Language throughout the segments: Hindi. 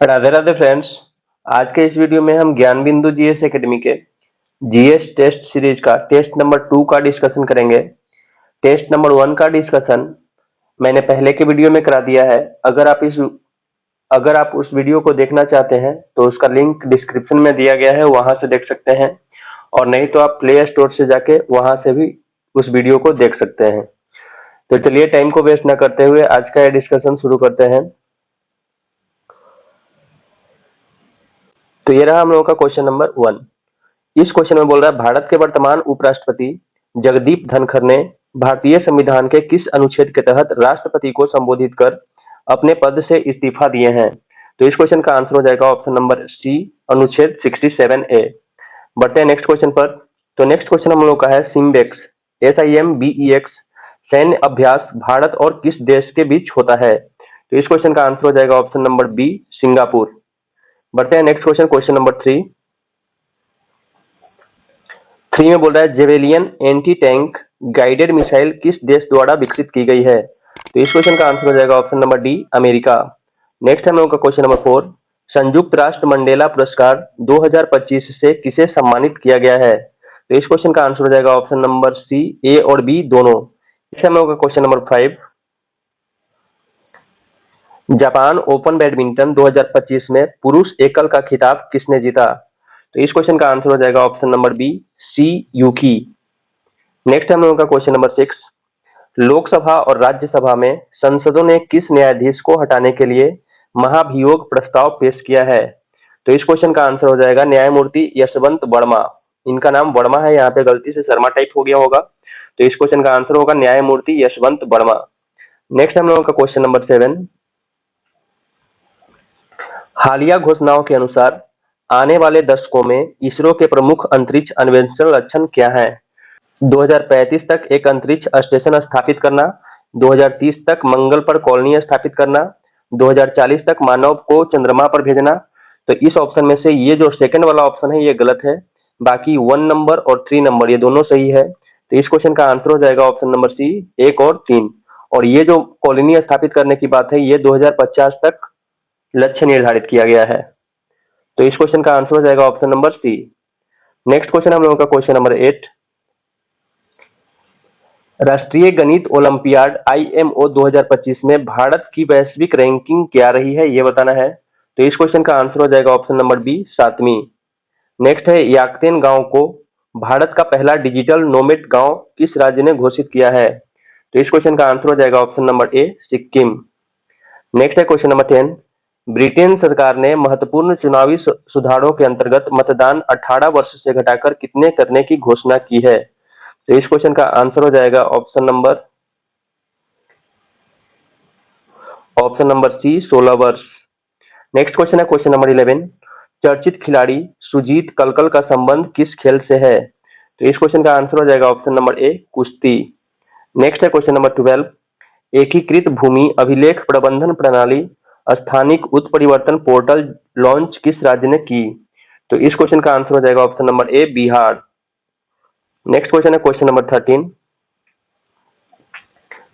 राधे राधे फ्रेंड्स। आज के इस वीडियो में हम ज्ञान बिंदु जीएस एकेडमी के जीएस टेस्ट सीरीज का टेस्ट नंबर 2 का डिस्कशन करेंगे। टेस्ट नंबर 1 का डिस्कशन मैंने पहले के वीडियो में करा दिया है। अगर आप उस वीडियो को देखना चाहते हैं तो उसका लिंक डिस्क्रिप्शन में दिया गया है, वहां से देख सकते हैं, और नहीं तो आप प्ले स्टोर से जाके वहां से भी उस वीडियो को देख सकते हैं। तो चलिए टाइम को वेस्ट न करते हुए आज का यह डिस्कशन शुरू करते हैं। तो ये रहा हम लोगों का क्वेश्चन नंबर 1। इस क्वेश्चन में बोल रहा है, भारत के वर्तमान उपराष्ट्रपति जगदीप धनखड़ ने भारतीय संविधान के किस अनुच्छेद के तहत राष्ट्रपति को संबोधित कर अपने पद से इस्तीफा दिए हैं। तो इस क्वेश्चन का आंसर हो जाएगा ऑप्शन नंबर सी, अनुच्छेद 67A। बढ़ते हैं नेक्स्ट क्वेश्चन पर। तो नेक्स्ट क्वेश्चन हम लोग का है, सिम्बेक्स SIMBEX सैन्य अभ्यास भारत और किस देश के बीच होता है। तो इस क्वेश्चन का आंसर हो जाएगा ऑप्शन नंबर बी, सिंगापुर। बढ़ते हैं नेक्स्ट क्वेश्चन, क्वेश्चन नंबर 3 में बोल रहा है, javelin anti tank guided missile किस देश द्वारा विकसित की गई है। तो इस क्वेश्चन का आंसर हो जाएगा option number D, America. Next हम लोग का क्वेश्चन नंबर 4, संयुक्त राष्ट्र मंडेला पुरस्कार 2025 से किसे सम्मानित किया गया है। तो इस क्वेश्चन का आंसर हो जाएगा ऑप्शन नंबर सी, ए और बी दोनों। नेक्स्ट हम लोग का question number 5, Japan open badminton 2025 में पुरुष एकल का खिताब किसने जीता। तो इस क्वेश्चन का आंसर हो जाएगा ऑप्शन नंबर बी, सी यूकी। नेक्स्ट हम लोगों का क्वेश्चन नंबर 6, लोकसभा और राज्यसभा में संसदों ने किस न्यायाधीश को हटाने के लिए महाभियोग प्रस्ताव पेश किया है। तो इस क्वेश्चन का आंसर हो जाएगा न्यायमूर्ति यशवंत वर्मा। इनका नाम वर्मा है, यहाँ पे गलती से शर्मा टाइप हो गया होगा, तो इस क्वेश्चन का आंसर होगा न्यायमूर्ति यशवंत वर्मा। नेक्स्ट हम लोगों का क्वेश्चन नंबर 7, हालिया घोषणाओं के अनुसार आने वाले दशकों में इसरो के प्रमुख अंतरिक्ष अन्वेषण लक्ष्य क्या है। 2035 तक एक अंतरिक्ष स्टेशन स्थापित करना, 2030 तक मंगल पर कॉलोनी स्थापित करना, 2040 तक मानव को चंद्रमा पर भेजना। तो इस ऑप्शन में से ये जो सेकंड वाला ऑप्शन है ये गलत है, बाकी 1 नंबर और 3 नंबर ये दोनों सही है। तो इस क्वेश्चन का आंसर हो जाएगा ऑप्शन नंबर सी, 1 और 3। और ये जो कॉलोनी स्थापित करने की बात है ये 2050 तक लक्ष्य निर्धारित किया गया है। तो इस क्वेश्चन का आंसर हो जाएगा option number C. Next question हम लोगों का क्वेश्चन नंबर 8, राष्ट्रीय गणित ओलंपियाड IMO 2025 में भारत की वैश्विक रैंकिंग क्या रही है ये बताना है। तो इस क्वेश्चन का आंसर हो जाएगा ऑप्शन नंबर बी, 7वीं। नेक्स्ट है, याकतेन गांव को भारत का पहला डिजिटल नोमेड गांव किस राज्य ने घोषित किया है। तो इस क्वेश्चन का आंसर हो जाएगा option number A, Sikkim. Next है क्वेश्चन नंबर 10, ब्रिटेन सरकार ने महत्वपूर्ण चुनावी सुधारों के अंतर्गत मतदान 18 वर्ष से घटाकर कितने करने की घोषणा की है। तो इस क्वेश्चन का आंसर हो जाएगा ऑप्शन नंबर सी, 16 वर्ष। नेक्स्ट क्वेश्चन है क्वेश्चन नंबर 11, चर्चित खिलाड़ी सुजीत कलकल का संबंध किस खेल से है। तो इस क्वेश्चन का आंसर हो जाएगा ऑप्शन नंबर ए, कुश्ती। नेक्स्ट है क्वेश्चन नंबर 12, एकीकृत भूमि अभिलेख प्रबंधन प्रणाली स्थानिक उत्परिवर्तन पोर्टल लॉन्च किस राज्य ने की। तो इस क्वेश्चन का आंसर हो जाएगा option number A, Bihar. Next question है क्वेश्चन नंबर 13,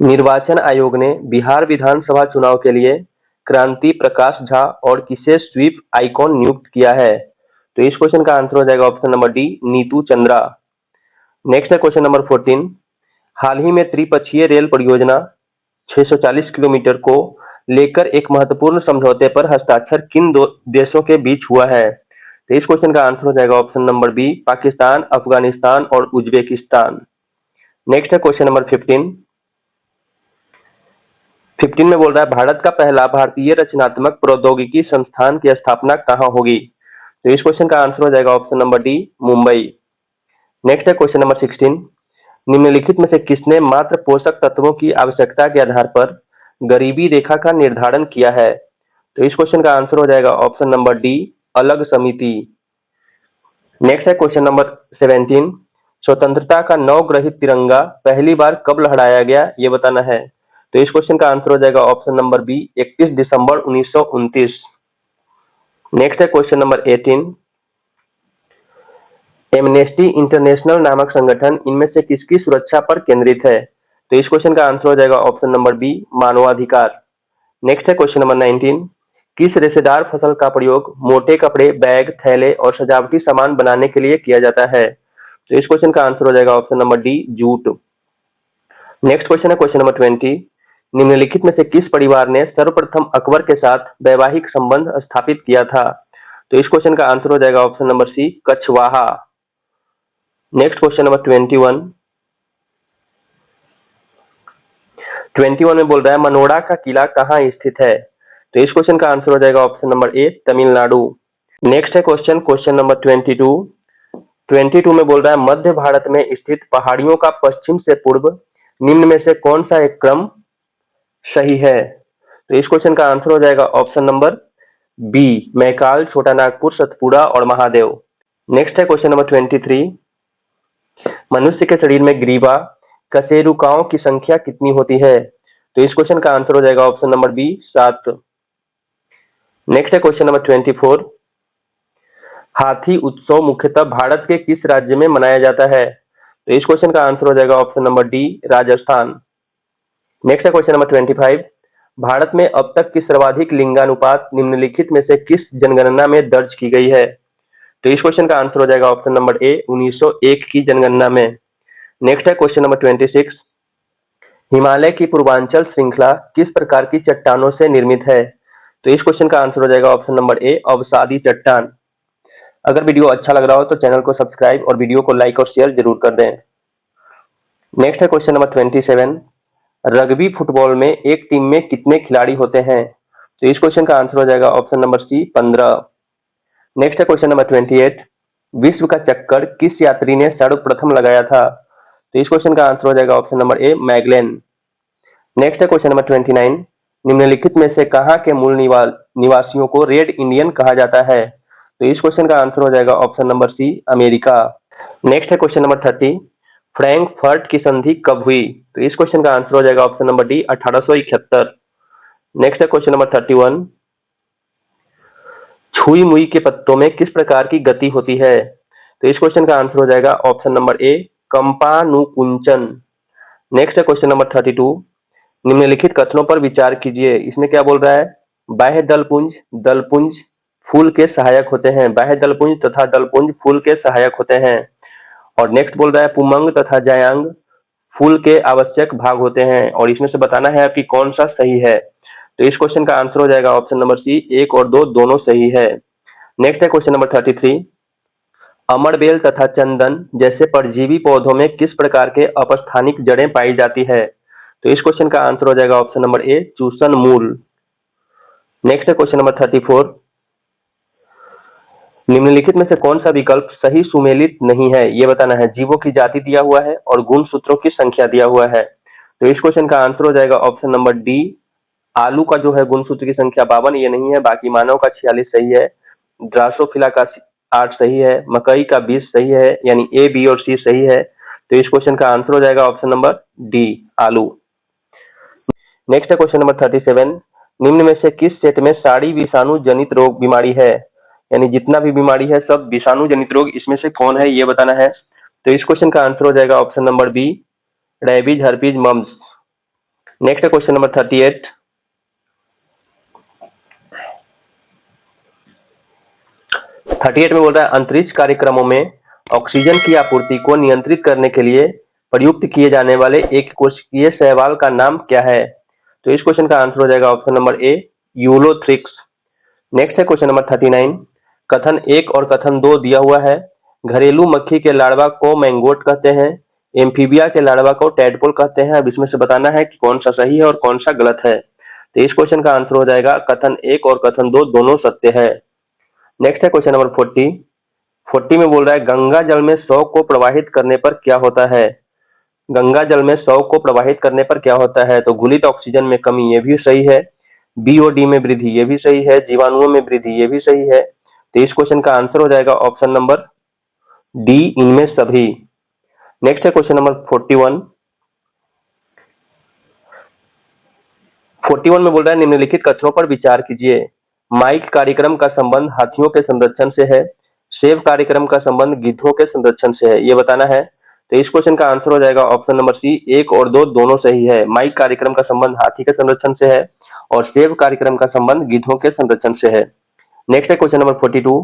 निर्वाचन आयोग ने बिहार विधानसभा चुनाव के लिए क्रांति प्रकाश झा और किसे स्वीप आइकॉन नियुक्त किया है। तो इस क्वेश्चन का आंसर हो जाएगा option number D, Neetu Chandra. Next है क्वेश्चन नंबर 14, हाल ही में त्रिपक्षीय रेल परियोजना 640 किलोमीटर को लेकर एक महत्वपूर्ण समझौते पर हस्ताक्षर किन दो देशों के बीच हुआ है। तो इस क्वेश्चन का आंसर हो जाएगा option number B, Pakistan, Afghanistan और उज्बेकिस्तान। नेक्स्ट है क्वेश्चन नंबर 15 में बोल रहा है, भारत का पहला भारतीय रचनात्मक प्रौद्योगिकी संस्थान की स्थापना कहाँ होगी। तो इस क्वेश्चन का आंसर हो जाएगा option number D, Mumbai. Next है क्वेश्चन नंबर 16, निम्नलिखित में से किसने मात्र पोषक तत्वों की आवश्यकता के आधार पर गरीबी रेखा का निर्धारण किया है। तो इस क्वेश्चन का आंसर हो जाएगा ऑप्शन नंबर डी, अलग समिति। नेक्स्ट है क्वेश्चन नंबर 17, स्वतंत्रता का नवग्रहित तिरंगा पहली बार कब लहराया गया ये बताना है। तो इस क्वेश्चन का आंसर हो जाएगा ऑप्शन नंबर बी, 31 दिसंबर 1929। नेक्स्ट है क्वेश्चन नंबर 18, एमनेस्टी इंटरनेशनल नामक संगठन इनमें से किसकी सुरक्षा पर केंद्रित है। तो इस क्वेश्चन का आंसर हो जाएगा ऑप्शन नंबर बी, मानवाधिकार। नेक्स्ट है क्वेश्चन नंबर 19, किस रेशेदार फसल का प्रयोग मोटे कपड़े, बैग, थैले और सजावटी सामान बनाने के लिए किया जाता है? तो इस क्वेश्चन का आंसर हो जाएगा option number D, jute. Next question है क्वेश्चन नंबर 20। निम्नलिखित में से किस परिवार ने सर्वप्रथम अकबर के साथ वैवाहिक संबंध स्थापित किया था? तो इस क्वेश्चन का आंसर हो जाएगा option number C, Kachhwaha. Next question number 21। 21 में बोल रहा है मनोड़ा का किला कहाँ स्थित है? तो इस क्वेश्चन का आंसर हो जाएगा option number A, Tamil Nadu. Next है क्वेश्चन नंबर 22। 22 में बोल रहा है मध्य भारत में स्थित पहाड़ियों का पश्चिम से पूर्व निम्न में से कौन सा एक क्रम सही है? तो इस क्वेश्चन का आंसर हो जाएगा ऑप्शन नंबर बी, मैकाल, छोटा नागपुर, सतपुड़ा और महादेव। नेक्स्ट है क्वेश्चन नंबर 23। मनुष्य के शरीर में ग्रीवा कशेरुकाओं की संख्या कितनी होती है? तो इस क्वेश्चन का आंसर हो जाएगा ऑप्शन नंबर बी, 7। नेक्स्ट है क्वेश्चन नंबर 24। हाथी उत्सव मुख्यतः भारत के किस राज्य में मनाया जाता है? तो इस क्वेश्चन का आंसर हो जाएगा option number D, Rajasthan. Next है क्वेश्चन नंबर 25। भारत में अब तक की सर्वाधिक लिंगानुपात निम्नलिखित में से किस जनगणना में दर्ज की गई है? तो इस क्वेश्चन का आंसर हो जाएगा ऑप्शन नंबर ए, 1901 की जनगणना में। नेक्स्ट है क्वेश्चन नंबर 26। हिमालय की पूर्वांचल श्रृंखला किस प्रकार की चट्टानों से निर्मित है? तो इस क्वेश्चन का आंसर हो जाएगा ऑप्शन नंबर ए, अवसादी चट्टान। अगर वीडियो अच्छा लग रहा हो तो चैनल को सब्सक्राइब और वीडियो को लाइक और शेयर जरूर कर दें। नेक्स्ट है क्वेश्चन नंबर 27। रग्बी फुटबॉल में एक टीम में कितने खिलाड़ी होते हैं? तो इस क्वेश्चन का आंसर हो जाएगा ऑप्शन नंबर सी, 15। नेक्स्ट है क्वेश्चन नंबर 28। विश्व का चक्कर किस यात्री ने सर्वप्रथम लगाया था? तो इस क्वेश्चन का आंसर हो जाएगा option number A, Magellan. Next है क्वेश्चन नंबर 29। निम्नलिखित में से कहाँ के मूल निवासियों को रेड इंडियन कहा जाता है? तो इस क्वेश्चन का आंसर हो जाएगा option number C, America. Next है क्वेश्चन नंबर 30। फ्रैंकफर्ट की संधि कब हुई? तो इस क्वेश्चन का आंसर हो जाएगा ऑप्शन नंबर डी, 1871। नेक्स्ट है क्वेश्चन नंबर 31। छुई मुई के पत्तों में किस प्रकार की गति होती है? तो इस क्वेश्चन का आंसर हो जाएगा ऑप्शन नंबर ए, कंपानुकुंचन। नेक्स्ट है क्वेश्चन नंबर 32। निम्नलिखित कथनों पर विचार कीजिए। इसमें क्या बोल रहा है? बाह्य दलपुंज फूल के सहायक होते हैं। बाह्य दलपुंज तथा दलपुंज फूल के सहायक होते हैं। और नेक्स्ट बोल रहा है पुमंग तथा जायांग फूल के आवश्यक भाग होते हैं। और इसमें से बताना है कि कौन सा सही है। तो इस क्वेश्चन का आंसर हो जाएगा ऑप्शन नंबर सी, 1 और 2 दोनों सही है। नेक्स्ट है क्वेश्चन नंबर 33। अमरबेल तथा चंदन जैसे परजीवी पौधों में किस प्रकार के अपस्थानिक जड़ें पाई जाती है? तो इस क्वेश्चन का आंसर हो जाएगा ऑप्शन नंबर ए, चूसन मूल। नेक्स्ट है क्वेश्चन नंबर 34। निम्नलिखित में से कौन सा विकल्प सही सुमेलित नहीं है? ये बताना है। जीवों की जाति दिया हुआ है और गुण सूत्रों की संख्या दिया हुआ है। तो इस क्वेश्चन का आंसर हो जाएगा ऑप्शन नंबर डी, आलू का जो है गुण सूत्र की संख्या 52 ये नहीं है। बाकी मानव का 46 सही है। ड्रासोफिला का 8 सही है। मकई का 20 सही है, यानी ए, बी और सी सही है। तो इस क्वेश्चन का आंसर हो जाएगा ऑप्शन नंबर डी, आलू। नेक्स्ट है क्वेश्चन नंबर 37। निम्न में से किस सेट में साड़ी विषाणु जनित रोग बीमारी है? यानी जितना भी बीमारी है सब विषाणु जनित रोग, इसमें से कौन है ये बताना है। तो इस क्वेश्चन का आंसर हो जाएगा option number B, rabies, herpes, mumps. Next है क्वेश्चन नंबर 38। 38 में बोल रहा है अंतरिक्ष कार्यक्रमों में ऑक्सीजन की आपूर्ति को नियंत्रित करने के लिए प्रयुक्त किए जाने वाले एक कोशिकीय शैवाल का नाम क्या है? तो इस क्वेश्चन का आंसर हो जाएगा option number A, Ulothrix. Next है क्वेश्चन नंबर 39। कथन 1 और कथन 2 दिया हुआ है। घरेलू मक्खी के लार्वा को मैंगोट कहते हैं। एम्फीबिया के लार्वा को टैडपोल कहते हैं। अब इसमें से बताना है कि कौन सा सही है और कौन सा गलत है। तो इस क्वेश्चन का आंसर हो जाएगा कथन 1 और कथन 2 दोनों सत्य है। नेक्स्ट है क्वेश्चन नंबर 40। 40 में बोल रहा है गंगा जल में शव को प्रवाहित करने पर क्या होता है? गंगा जल में शव को प्रवाहित करने पर क्या होता है? तो घुलित ऑक्सीजन में कमी, ये भी सही है। बीओडी में वृद्धि, ये भी सही है। जीवाणुओं में वृद्धि, ये भी सही है। तो इस क्वेश्चन का आंसर हो जाएगा ऑप्शन नंबर डी, इनमें सभी। नेक्स्ट है क्वेश्चन नंबर 41। 41 में बोल रहा है निम्नलिखित कथनों पर विचार कीजिए। माइक कार्यक्रम का संबंध हाथियों के संरक्षण से है। सेव कार्यक्रम का संबंध गिद्धों के संरक्षण से है, ये बताना है। तो इस क्वेश्चन का आंसर हो जाएगा ऑप्शन नंबर सी, 1 और 2 दोनों सही है। माइक कार्यक्रम का संबंध हाथी के संरक्षण से है और सेव कार्यक्रम का संबंध गिद्धों के संरक्षण से है। नेक्स्ट है क्वेश्चन नंबर 42,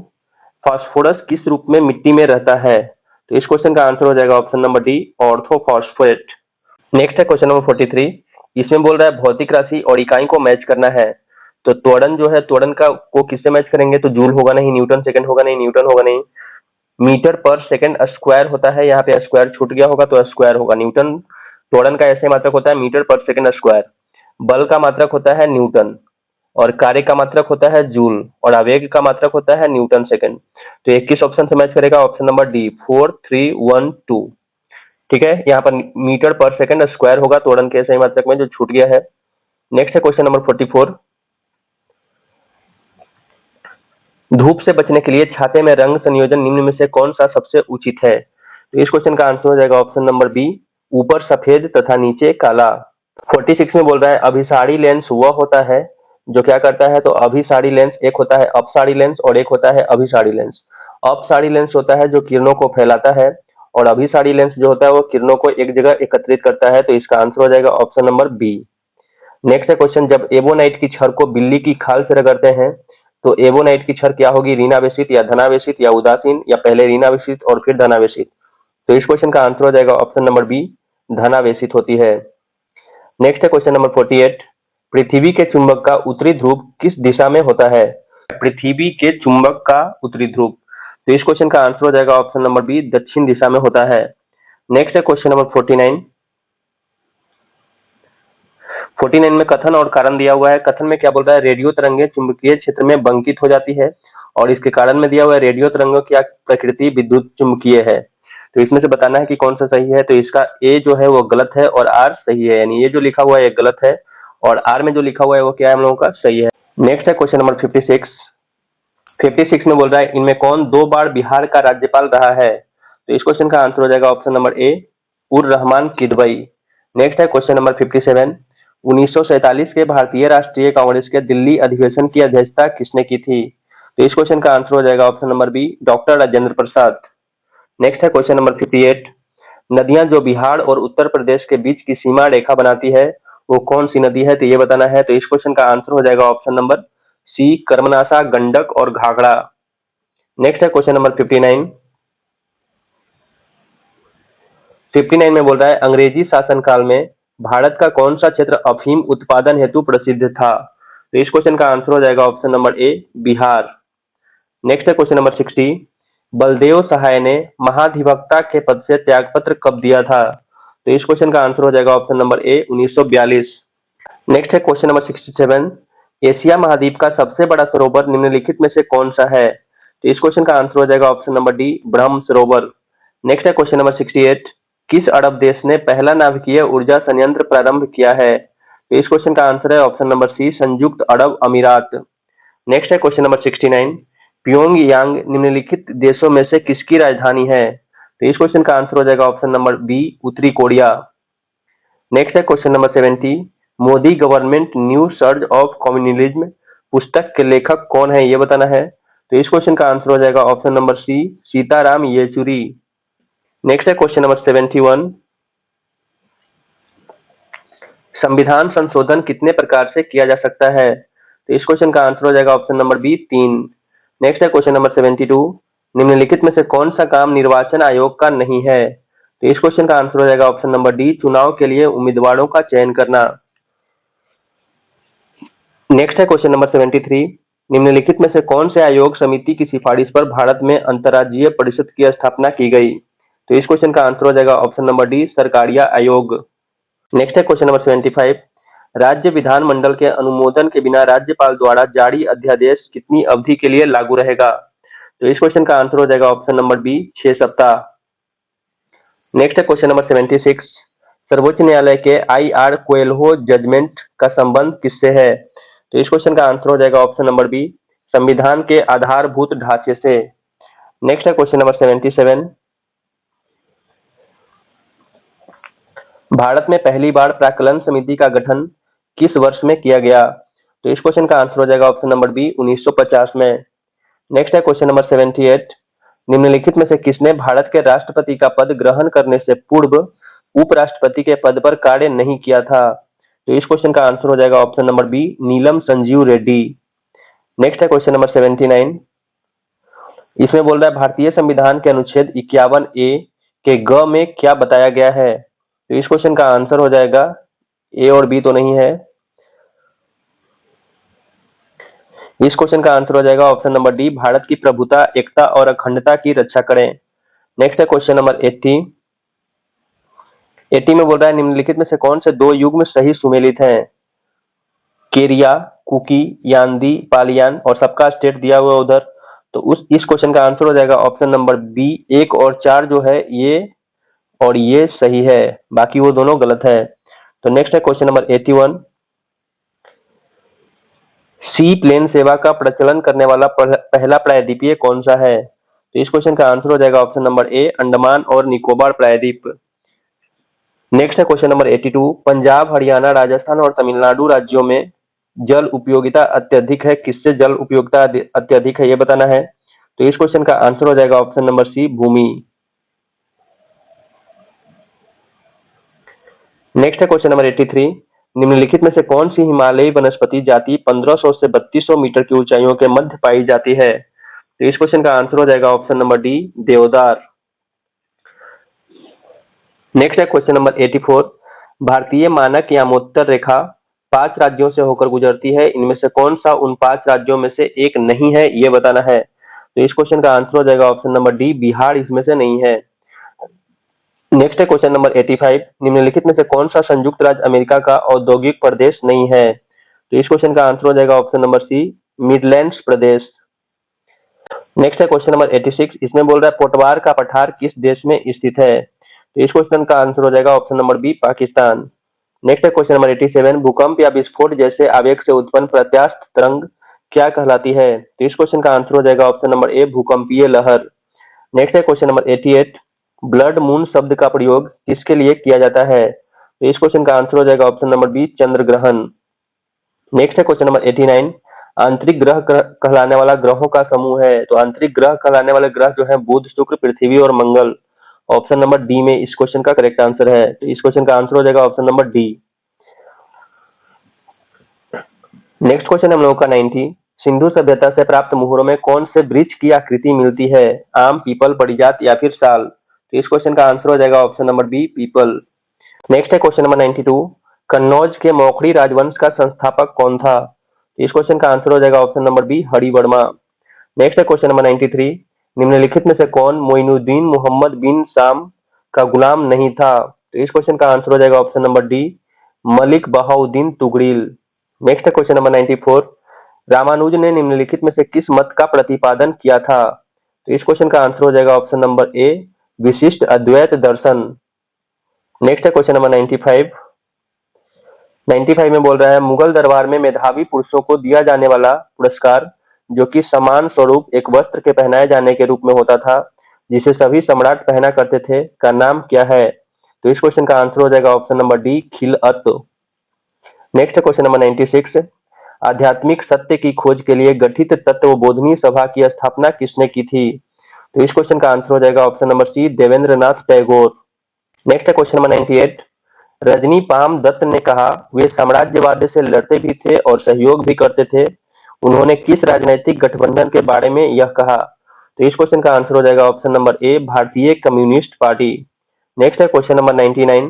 फास्फोरस किस रूप में मिट्टी में रहता है? तो इस क्वेश्चन का आंसर हो जाएगा option number D, orthophosphate. Next है क्वेश्चन नंबर 43, इसमें बोल रहा है भौतिक राशि और इकाई को मैच करना है। तो त्वरण जो है, त्वरण का को किससे मैच करेंगे? तो जूल होगा नहीं, न्यूटन सेकंड होगा नहीं, न्यूटन होगा नहीं, मीटर पर सेकंड स्क्वायर होता है, यहाँ पे स्क्वायर छूट गया होगा तो स्क्वायर होगा। न्यूटन त्वरण का ऐसे मात्रक होता है मीटर पर सेकंड स्क्वायर। बल का मात्रक होता है न्यूटन, और कार्य का मात्रक होता है जूल, और आवेग का मात्रक होता है न्यूटन सेकंड। तो 21 ऑप्शन से मैच करेगा ऑप्शन नंबर डी, 4 3 1 2। ठीक है, यहाँ पर मीटर पर सेकंड स्क्वायर होगा त्वरण के सही मात्रक में, जो छूट गया है। नेक्स्ट है क्वेश्चन नंबर 44, धूप से बचने के लिए छाते में रंग संयोजन निम्न में से कौन सा सबसे उचित है? तो इस क्वेश्चन का आंसर हो जाएगा ऑप्शन नंबर बी, ऊपर सफेद तथा नीचे काला। 46 में बोल रहा है अभिसारी लेंस वह होता है जो क्या करता है? तो अभिसारी लेंस एक होता है अपसारी लेंस और एक होता है अभिसारी लेंस। अपसारी लेंस होता है जो किरणों को फैलाता है, और अभिसारी लेंस जो होता है वो किरणों को एक जगह एकत्रित करता है। तो इसका आंसर हो जाएगा ऑप्शन नंबर बी। नेक्स्ट है क्वेश्चन, जब एबोनाइट की छड़ को बिल्ली की खाल से रगड़ते हैं तो एबोनाइट की छड़ क्या होगी? ऋणावेशित या धनावेशित या उदासीन, या पहले ऋणावेशित और फिर धनावेशित? तो इस क्वेश्चन का आंसर हो जाएगा ऑप्शन नंबर बी, धनावेशित होती है। नेक्स्ट है क्वेश्चन नंबर 48, पृथ्वी के चुंबक का उत्तरी ध्रुव किस दिशा में होता है? पृथ्वी के चुंबक का उत्तरी ध्रुव, तो इस क्वेश्चन का आंसर हो जाएगा ऑप्शन नंबर बी, दक्षिण दिशा में होता है। नेक्स्ट है क्वेश्चन नंबर 49, 49 में कथन और कारण दिया हुआ है। कथन में क्या बोल रहा है? रेडियो तरंगे चुंबकीय क्षेत्र में बंकित हो जाती है, और इसके कारण में दिया हुआ है रेडियो तरंगों की प्रकृति विद्युत चुंबकीय है। तो इसमें से बताना है कि कौन सा सही है। तो इसका ए जो है वो गलत है और आर सही है, यानी ये जो लिखा हुआ है ये गलत है और आर में जो लिखा हुआ है वो क्या है हम लोगों का सही है। नेक्स्ट है क्वेश्चन नंबर 56, 56 में बोल रहा है इनमें कौन 2 बार बिहार का राज्यपाल रहा है? तो इस क्वेश्चन का आंसर हो जाएगा ऑप्शन नंबर ए, उर रहमान किदवई। नेक्स्ट है क्वेश्चन नंबर 57, 1947 के भारतीय राष्ट्रीय कांग्रेस के दिल्ली अधिवेशन की अध्यक्षता किसने की थी? तो इस क्वेश्चन का आंसर हो जाएगा option number B, doctor Rajendra Prasad. Next है क्वेश्चन नंबर 58, नदियां जो बिहार और उत्तर प्रदेश के बीच की सीमा रेखा बनाती है वो कौन सी नदी है? तो ये बताना है। तो इस क्वेश्चन का आंसर हो जाएगा option number C, Karmanasha, Gandak और घाघरा। नेक्स्ट है क्वेश्चन नंबर 59, 59 में बोल रहा है अंग्रेजी शासनकाल में भारत का कौन सा क्षेत्र अफीम उत्पादन हेतु प्रसिद्ध था? तो इस क्वेश्चन का आंसर हो जाएगा option number A, Bihar. Next है क्वेश्चन नंबर 60, बलदेव सहाय ने महाधिवक्ता के पद से त्यागपत्र कब दिया था? तो इस क्वेश्चन का आंसर हो जाएगा ऑप्शन नंबर ए, 1942। नेक्स्ट है क्वेश्चन नंबर 67, एशिया महाद्वीप का सबसे बड़ा सरोवर निम्नलिखित में से कौन सा है? तो इस क्वेश्चन का आंसर हो जाएगा ऑप्शन नंबर डी, ब्रह्म सरोवर। नेक्स्ट है क्वेश्चन नंबर 68, किस अरब देश ने पहला नाभिकीय ऊर्जा संयंत्र प्रारंभ किया है? तो इस क्वेश्चन का आंसर है ऑप्शन नंबर सी, संयुक्त अरब अमीरात। नेक्स्ट है क्वेश्चन नंबर 69, प्योंगयांग निम्नलिखित देशों में से किसकी राजधानी है? तो इस क्वेश्चन का आंसर हो जाएगा ऑप्शन नंबर बी, उत्तरी कोरिया। नेक्स्ट है question number 70, Modi government new surge of communism पुस्तक के लेखक कौन है ये बताना है। तो इस क्वेश्चन का आंसर हो जाएगा option number C, Sitaram Yechury. Next है क्वेश्चन नंबर 71, संविधान संशोधन कितने प्रकार से किया जा सकता है? तो इस क्वेश्चन का आंसर हो जाएगा ऑप्शन नंबर बी, 3। नेक्स्ट है क्वेश्चन नंबर 72, निम्नलिखित में से कौन सा काम निर्वाचन आयोग का नहीं है? तो इस क्वेश्चन का आंसर हो जाएगा ऑप्शन नंबर डी, चुनाव के लिए उम्मीदवारों का चयन करना। नेक्स्ट है क्वेश्चन नंबर 73, निम्नलिखित में से कौन से आयोग समिति की सिफारिश पर भारत में अंतर्राज्यीय परिषद की स्थापना की गई? तो इस क्वेश्चन का आंसर हो जाएगा ऑप्शन नंबर डी, सरकारिया आयोग। नेक्स्ट है क्वेश्चन नंबर 75, राज्य विधानमंडल के अनुमोदन के बिना राज्यपाल द्वारा जारी अध्यादेश कितनी अवधि के लिए लागू रहेगा? तो इस क्वेश्चन का आंसर हो जाएगा ऑप्शन नंबर बी, 6 सप्ताह। नेक्स्ट है क्वेश्चन नंबर 76, सर्वोच्च न्यायालय के आई.आर. कोएल्हो जजमेंट का संबंध किससे है? तो इस क्वेश्चन का आंसर हो जाएगा ऑप्शन नंबर बी, संविधान के आधारभूत ढांचे से। नेक्स्ट है क्वेश्चन नंबर 77, भारत में पहली बार प्राक्कलन समिति का गठन किस वर्ष में किया गया? तो इस क्वेश्चन का आंसर हो जाएगा ऑप्शन नंबर बी, 1950 में। नेक्स्ट है क्वेश्चन नंबर 78, निम्नलिखित में से किसने भारत के राष्ट्रपति का पद ग्रहण करने से पूर्व उपराष्ट्रपति के पद पर कार्य नहीं किया था? तो इस क्वेश्चन का आंसर हो जाएगा ऑप्शन नंबर बी, नीलम संजीव रेड्डी। नेक्स्ट है क्वेश्चन नंबर 79। इसमें बोल रहा है भारतीय संविधान के अनुच्छेद 51A के ग में क्या बताया गया है। तो इस क्वेश्चन का आंसर हो जाएगा, ए और बी तो नहीं है, इस क्वेश्चन का आंसर हो जाएगा ऑप्शन नंबर डी, भारत की प्रभुता, एकता और अखंडता की रक्षा करें। नेक्स्ट है क्वेश्चन नंबर 80। 80 में बोल रहा है निम्नलिखित में से कौन से दो युग्म सही सुमेलित हैं। केरिया, कुकी, यान्दी, पालियान और सबका स्टेट दिया हुआ उधर। तो इस क्वेश्चन का आंसर हो जाएगा ऑप्शन नंबर बी, 1 और 4 जो है ये और ये सही है, बाकी वो दोनों गलत है। तो नेक्स्ट है क्वेश्चन नंबर 81। सी प्लेन सेवा का प्रचलन करने वाला पहला प्रायद्वीपीय कौन सा है। तो इस क्वेश्चन का आंसर हो जाएगा ऑप्शन नंबर ए, अंडमान और निकोबार प्रायद्वीप। नेक्स्ट है क्वेश्चन नंबर 82। पंजाब, हरियाणा, राजस्थान और तमिलनाडु राज्यों में जल उपयोगिता अत्यधिक है, किससे जल उपयोगिता अत्यधिक है ये बताना है। तो इस क्वेश्चन का आंसर हो जाएगा ऑप्शन नंबर सी, भूमि। नेक्स्ट है क्वेश्चन नंबर 83। निम्नलिखित में से कौन सी हिमालयी वनस्पति जाति 1500 से 3200 मीटर की ऊंचाइयों के मध्य पाई जाती है। तो इस क्वेश्चन का आंसर हो जाएगा ऑप्शन नंबर डी, देवदार। नेक्स्ट है क्वेश्चन नंबर 84। भारतीय मानक यामोत्तर रेखा 5 राज्यों से होकर गुजरती है, इनमें से कौन सा उन 5 राज्यों में से एक नहीं है ये बताना है। तो इस क्वेश्चन का आंसर हो जाएगा ऑप्शन नंबर डी, बिहार इसमें से नहीं है। नेक्स्ट है क्वेश्चन नंबर 85। निम्नलिखित में से कौन सा संयुक्त राज्य अमेरिका का औद्योगिक प्रदेश नहीं है। तो इस क्वेश्चन का आंसर हो जाएगा ऑप्शन नंबर सी, मिडलैंड्स प्रदेश। नेक्स्ट है क्वेश्चन नंबर 86। इसमें बोल रहा है पोटवार का पठार किस देश में स्थित है। तो इस क्वेश्चन का आंसर हो जाएगा option number B, Pakistan. Next है क्वेश्चन नंबर 87। भूकंप या विस्फोट जैसे आवेग से उत्पन्न प्रत्यास्थ तरंग क्या कहलाती है। तो इस क्वेश्चन का आंसर हो जाएगा ऑप्शन नंबर ए, भूकंपीय लहर। नेक्स्ट है क्वेश्चन नंबर 88। ब्लड मून शब्द का प्रयोग किसके लिए किया जाता है। तो इस क्वेश्चन का आंसर हो जाएगा ऑप्शन नंबर बी, चंद्र ग्रहण। नेक्स्ट है क्वेश्चन नंबर 89। आंतरिक ग्रह कहलाने वाला ग्रहों का समूह है। तो आंतरिक ग्रह कहलाने वाले ग्रह जो है बुध, शुक्र, पृथ्वी और मंगल। ऑप्शन नंबर डी में इस क्वेश्चन का करेक्ट आंसर है। तो इस क्वेश्चन का आंसर हो जाएगा option number D. Next question हम लोगों का 90। सिंधु सभ्यता से प्राप्त मुहरों में कौन से वृक्ष की आकृति मिलती है। आम, पीपल, परिजात या फिर साल। तो इस क्वेश्चन का आंसर हो जाएगा ऑप्शन नंबर बी, पीपल। नेक्स्ट है क्वेश्चन नंबर 92। कन्नौज के मौखरी राजवंश का संस्थापक कौन था। इस क्वेश्चन का आंसर हो जाएगा option number B, Harivarma. Next है क्वेश्चन नंबर 93। निम्नलिखित में से कौन मोइनुद्दीन मोहम्मद बिन साम का गुलाम नहीं था। तो इस क्वेश्चन का आंसर हो जाएगा option number D, Malik Bahauddin Tughril. Next है क्वेश्चन नंबर 94। रामानुज ने निम्नलिखित में से किस मत का प्रतिपादन किया था। तो इस क्वेश्चन का आंसर हो जाएगा ऑप्शन नंबर ए, विशिष्ट अद्वैत दर्शन। नेक्स्ट है क्वेश्चन नंबर 95। 95 में बोल रहा है मुगल दरबार में मेधावी पुरुषों को दिया जाने वाला पुरस्कार जो कि समान स्वरूप एक वस्त्र के पहनाए जाने के रूप में होता था, जिसे सभी सम्राट पहना करते थे, का नाम क्या है। तो इस क्वेश्चन का आंसर हो जाएगा ऑप्शन नंबर डी, खिलअत। Next question number 96। आध्यात्मिक सत्य की खोज के लिए गठित तत्वबोधिनी सभा की स्थापना किसने की थी। तो इस क्वेश्चन का आंसर हो जाएगा option number C, Debendranath Tagore. Next है question number 98। Rajani Palme Dutt ने कहा वे साम्राज्यवाद से लड़ते भी थे और सहयोग भी करते थे, उन्होंने किस राजनीतिक गठबंधन के बारे में यह कहा। तो इस क्वेश्चन का आंसर हो जाएगा ऑप्शन नंबर ए, भारतीय कम्युनिस्ट पार्टी। नेक्स्ट है क्वेश्चन नंबर 99।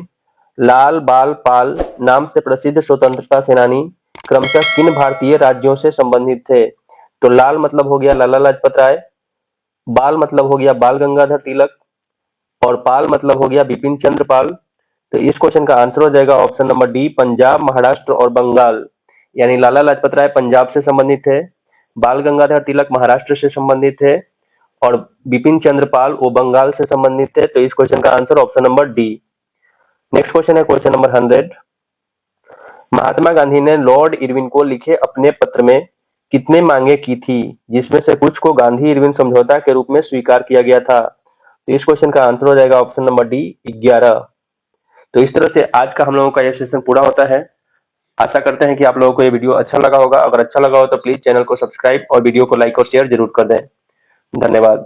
लाल बाल पाल नाम से प्रसिद्ध स्वतंत्रता सेनानी क्रमशः किन भारतीय राज्यों से संबंधित थे। तो लाल मतलब हो गया लाला लाजपत राय, बाल मतलब हो गया बाल गंगाधर तिलक और पाल मतलब हो गया बिपिन चंद्र पाल। तो इस क्वेश्चन का आंसर हो जाएगा option number D, Punjab, Maharashtra और बंगाल। यानी लाला लाजपत राय पंजाब से संबंधित थे, बाल गंगाधर तिलक महाराष्ट्र से संबंधित थे और बिपिन चंद्र पाल वो बंगाल से संबंधित थे। तो इस क्वेश्चन का answer option number D. Next question है क्वेश्चन नंबर 100। महात्मा गांधी ने लॉर्ड इरविन को लिखे अपने पत्र में कितने मांगे की थी, जिसमें से कुछ को गांधी इरविन समझौता के रूप में स्वीकार किया गया था। तो इस क्वेश्चन का आंसर हो जाएगा ऑप्शन नंबर डी, 11। तो इस तरह से आज का हम लोगों का यह सेशन पूरा होता है। आशा करते हैं कि आप लोगों को ये वीडियो अच्छा लगा होगा। अगर अच्छा लगा हो तो प्लीज चैनल को सब्सक्राइब और वीडियो को लाइक और शेयर जरूर कर दें। धन्यवाद।